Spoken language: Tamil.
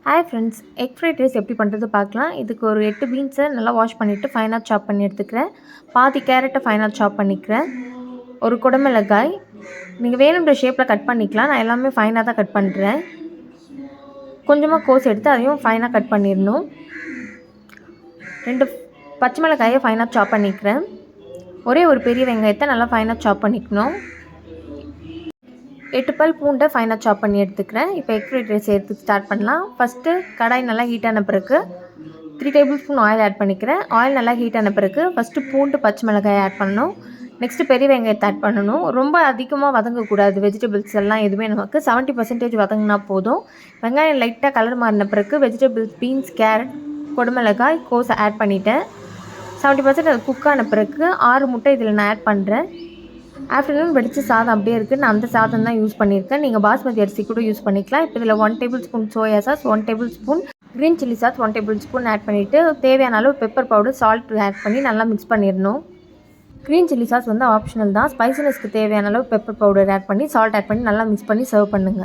Hi friends, egg fried rice எப்படி பண்ணுறது பார்க்கலாம். இதுக்கு ஒரு 8 பீன்ஸை நல்லா வாஷ் பண்ணிவிட்டு ஃபைனாக சாப் பண்ணி எடுத்துக்கிறேன். பாதி கேரட்டை ஃபைனாக சாப் பண்ணிக்கிறேன். ஒரு குடமிளகாய் நீங்கள் வேணுன்ற ஷேப்பில் கட் பண்ணிக்கலாம். நான் எல்லாமே ஃபைனாக தான் கட் பண்ணுறேன். கொஞ்சமாக கோஸ் எடுத்து அதையும் ஃபைனாக கட் பண்ணிடணும். 2 பச்சை மிளகாயை ஃபைனாக சாப் பண்ணிக்கிறேன். ஒரே ஒரு பெரிய வெங்காயத்தை நல்லா ஃபைனாக சாப் பண்ணிக்கணும். 8 பல் பூண்டை ஃபைனாக சாப் பண்ணி எடுத்துக்கிறேன். இப்போ எக் ஃப்ரைட் ரைஸ் எடுத்து ஸ்டார்ட் பண்ணலாம். ஃபஸ்ட்டு கடாய் நல்லா ஹீட் ஆன பிறகு 3 டேபிள் ஸ்பூன் ஆயில் ஆட் பண்ணிக்கிறேன். ஆயில் நல்லா ஹீட் ஆன பிறகு ஃபஸ்ட்டு பூண்டு பச்சை மிளகாய் ஆட் பண்ணணும். நெக்ஸ்ட்டு பெரிய வெங்காயத்தை ஆட் பண்ணணும். ரொம்ப அதிகமாக வதங்கக்கூடாது. வெஜிடபிள்ஸ் எல்லாம் எதுவுமே நமக்கு 70% வதங்கினா போதும். வெங்காயம் லைட்டாக கலர் மாறின பிறகு வெஜிடபிள்ஸ் பீன்ஸ், கேரட், குடமிளகாய், கோஸை ஆட் பண்ணிவிட்டேன். 70% அது குக் ஆன பிறகு 6 முட்டை இதில் நான் ஆட் பண்ணுறேன். ஆஃப்டர்நூன் வெடிச்ச சாதம் அப்படியே இருக்குது. நான் அந்த சாதம் தான் யூஸ் பண்ணியிருக்கேன். நீங்கள் பாஸ்மதி அரிசி கூட யூஸ் பண்ணிக்கலாம். இப்போ இதில் 1 tablespoon soya sauce, 1 tablespoon green chilli sauce, 1 tablespoon add பண்ணிவிட்டு தேவையான அளவு பெப்பர் பவுடர், சால்ட் ஆட் பண்ணி நல்லா மிக்ஸ் பண்ணிடணும். க்ரீன் சில்லி சாஸ் வந்து ஆப்ஷனல் தான். ஸ்பைசினஸ்க்கு தேவையான அளவு பெப்பர் பவுடர் ஆட் பண்ணி சால்ட் ஆட் பண்ணி நல்லா மிக்ஸ் பண்ணி சர்வ் பண்ணுங்கள்.